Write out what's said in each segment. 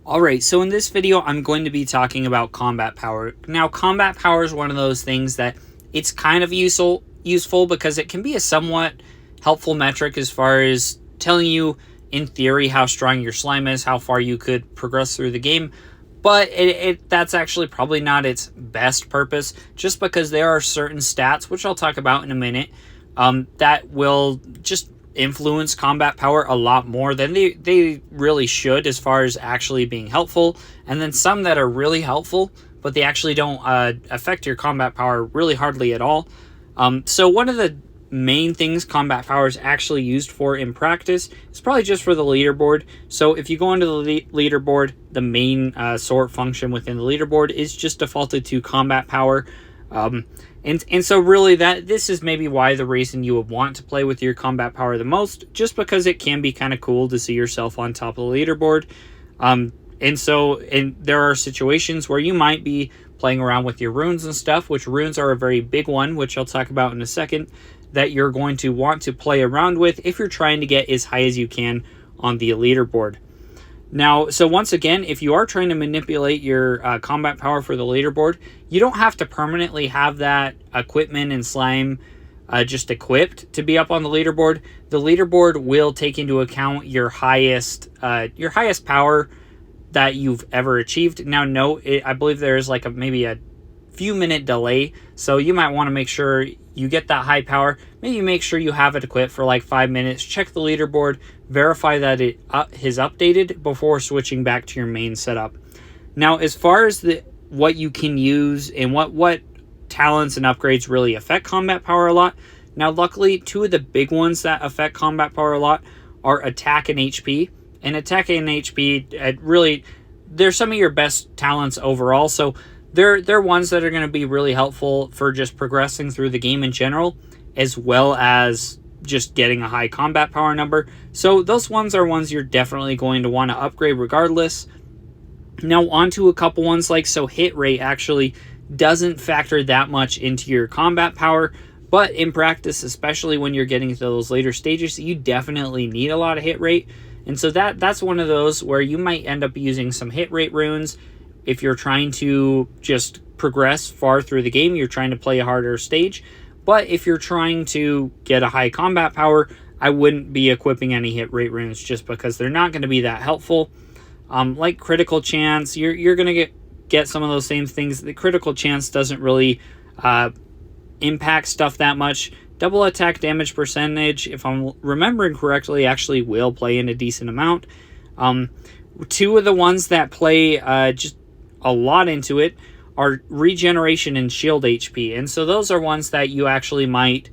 Alright, so in this video, I'm going to be talking about combat power. Now, combat power is one of those things that it's kind of useful because it can be a somewhat helpful metric as far as telling you, in theory, how strong your slime is, how far you could progress through the game. But that's actually probably not its best purpose, just because there are certain stats, which I'll talk about in a minute, that will just influence combat power a lot more than they really should as far as actually being helpful, and then some that are really helpful but they actually don't affect your combat power really hardly at all. So one of the main things combat power is actually used for in practice is probably just for the leaderboard. So if you go into the leaderboard, the main sort function within the leaderboard is just defaulted to combat power. And so really this is maybe why the reason you would want to play with your combat power the most, just because it can be kind of cool to see yourself on top of the leaderboard. And there are situations where you might be playing around with your runes and stuff, which runes are a very big one, which I'll talk about in a second, that you're going to want to play around with if you're trying to get as high as you can on the leaderboard. Now, so once again, if you are trying to manipulate your combat power for the leaderboard, you don't have to permanently have that equipment and slime just equipped to be up on the leaderboard. The leaderboard will take into account your highest power that you've ever achieved. Now, note, I believe there's like maybe a few minute delay, so you might want to make sure you get that high power. Maybe make sure you have it equipped for like 5 minutes. Check the leaderboard, verify that it is updated before switching back to your main setup. Now, as far as what you can use and what talents and upgrades really affect combat power a lot. Now, luckily, two of the big ones that affect combat power a lot are attack and HP. And attack and HP, really, they're some of your best talents overall. So they're ones that are going to be really helpful for just progressing through the game in general, as well as just getting a high combat power number. So those ones are ones you're definitely going to want to upgrade regardless. Now on to a couple ones so hit rate actually doesn't factor that much into your combat power, but in practice, especially when you're getting to those later stages, you definitely need a lot of hit rate. And so that's one of those where you might end up using some hit rate runes. If you're trying to just progress far through the game, you're trying to play a harder stage. But if you're trying to get a high combat power, I wouldn't be equipping any hit rate runes just because they're not going to be that helpful. Like critical chance, you're going to get some of those same things. The critical chance doesn't really impact stuff that much. Double attack damage percentage, if I'm remembering correctly, actually will play in a decent amount. Two of the ones that play just a lot into it are regeneration and shield HP. And so those are ones that you actually might,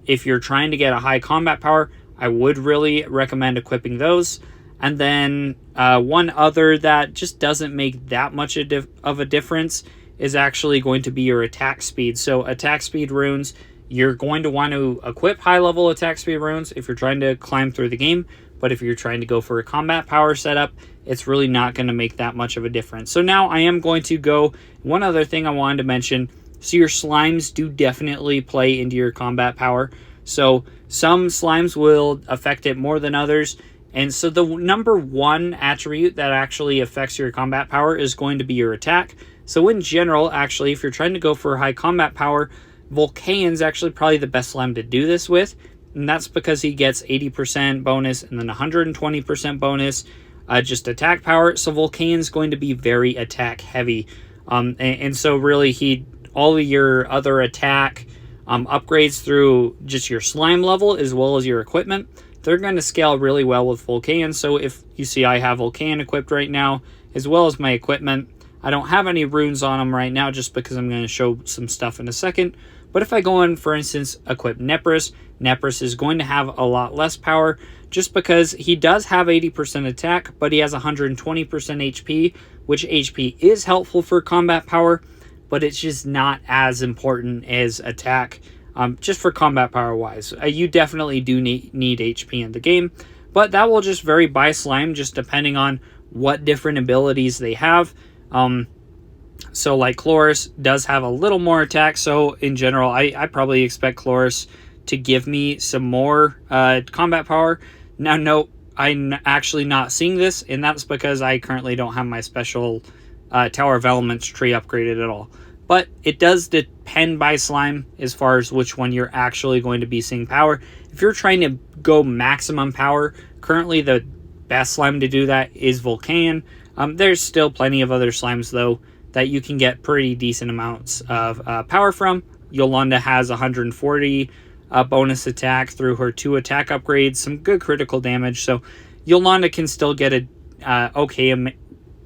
if you're trying to get a high combat power, I would really recommend equipping those. And then one other that just doesn't make that much of a difference is actually going to be your attack speed. So attack speed runes, you're going to want to equip high level attack speed runes if you're trying to climb through the game. But if you're trying to go for a combat power setup, it's really not going to make that much of a difference. So now I am going to go, one other thing I wanted to mention. So your slimes do definitely play into your combat power. So some slimes will affect it more than others. And so the number one attribute that actually affects your combat power is going to be your attack. So in general, actually, if you're trying to go for high combat power, Volcane's actually probably the best slime to do this with. And that's because he gets 80% bonus and then 120% bonus, just attack power. So Volcane's going to be very attack heavy. And so really all of your other attack upgrades through just your slime level as well as your equipment, they're going to scale really well with Volcane. So if you see I have Volcane equipped right now, as well as my equipment, I don't have any runes on them right now just because I'm going to show some stuff in a second. But if I go in, for instance, equip Nepris is going to have a lot less power just because he does have 80% attack, but he has 120% HP, which HP is helpful for combat power, but it's just not as important as attack, just for combat power wise. You definitely do need HP in the game, but that will just vary by slime just depending on what different abilities they have. So like Chloris does have a little more attack, so in general I probably expect Chloris to give me some more combat power. Now note, I'm actually not seeing this, and that's because I currently don't have my special Tower of Elements tree upgraded at all. But it does depend by slime as far as which one you're actually going to be seeing power. If you're trying to go maximum power, currently the best slime to do that is Volcanion. There's still plenty of other slimes, though, that you can get pretty decent amounts of power from. Yolanda has 140 bonus attack through her 2 attack upgrades, some good critical damage. So Yolanda can still get a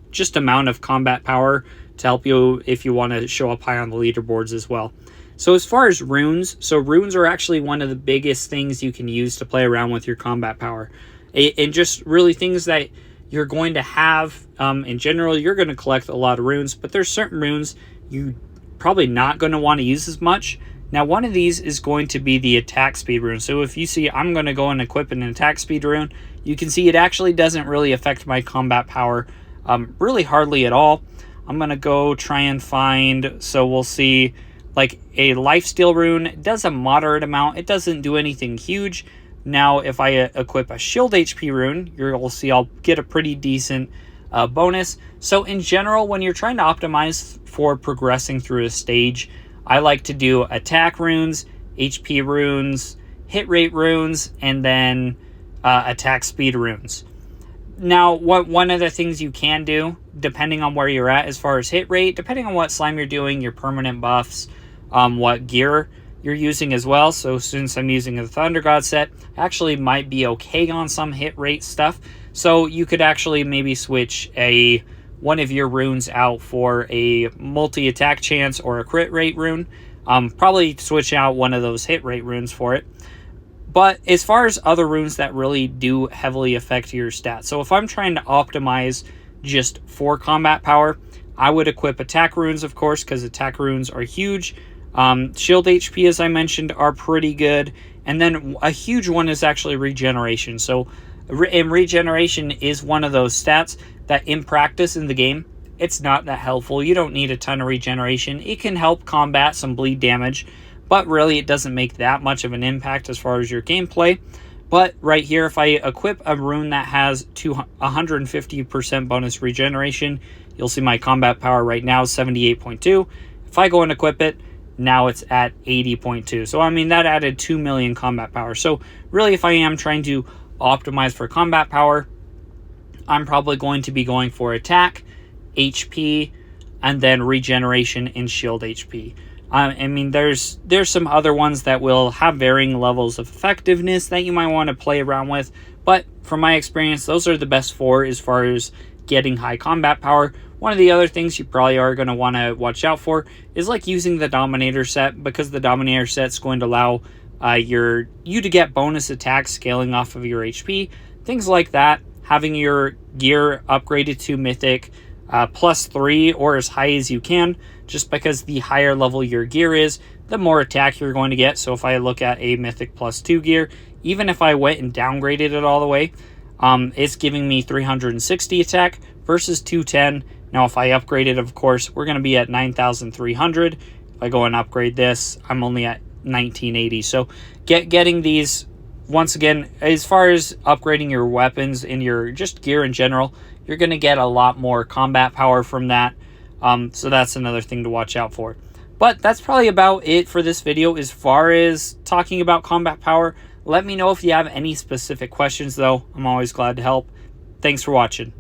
just amount of combat power to help you if you want to show up high on the leaderboards as well. So as far as runes, so runes are actually one of the biggest things you can use to play around with your combat power. And just really things that you're going to have in general. You're going to collect a lot of runes, but there's certain runes you probably not going to want to use as much. Now, one of these is going to be the attack speed rune. So if you see I'm going to go and equip an attack speed rune, you can see it actually doesn't really affect my combat power really hardly at all. I'm going to go try and find, so we'll see, like a lifesteal rune. It does a moderate amount. It doesn't do anything huge. Now, if I equip a shield HP rune, you'll see I'll get a pretty decent bonus. So in general, when you're trying to optimize for progressing through a stage, I like to do attack runes, HP runes, hit rate runes, and then attack speed runes. Now, one of the things you can do, depending on where you're at as far as hit rate, depending on what slime you're doing, your permanent buffs, what gear you're using as well. So since I'm using the Thunder God set, actually might be okay on some hit rate stuff. So you could actually maybe switch one of your runes out for a multi-attack chance or a crit rate rune. Probably switch out one of those hit rate runes for it. But as far as other runes that really do heavily affect your stats, so if I'm trying to optimize just for combat power, I would equip attack runes, of course, because attack runes are huge. Shield HP, as I mentioned, are pretty good. And then a huge one is actually regeneration. So regeneration is one of those stats that in practice in the game, it's not that helpful. You don't need a ton of regeneration. It can help combat some bleed damage, but really it doesn't make that much of an impact as far as your gameplay. But right here, if I equip a rune that has 150% bonus regeneration, you'll see my combat power right now is 78.2. If I go and equip it, now it's at 80.2. So, I mean, that added 2 million combat power. So, really, if I am trying to optimize for combat power, I'm probably going to be going for attack, HP, and then regeneration and shield HP. I mean, there's some other ones that will have varying levels of effectiveness that you might want to play around with. But from my experience, those are the best 4 as far as getting high combat power. One of the other things you probably are going to want to watch out for is like using the Dominator set, because the Dominator set's going to allow you to get bonus attacks scaling off of your HP. Things like that. Having your gear upgraded to Mythic +3 or as high as you can, just because the higher level your gear is, the more attack you're going to get. So if I look at a Mythic +2 gear, even if I went and downgraded it all the way, it's giving me 360 attack versus 210. Now if I upgrade it, of course, we're going to be at 9,300. If I go and upgrade this, I'm only at 1980. So getting these, once again, as far as upgrading your weapons and your just gear in general, you're going to get a lot more combat power from that. So that's another thing to watch out for. But that's probably about it for this video as far as talking about combat power. Let me know if you have any specific questions, though. I'm always glad to help. Thanks for watching.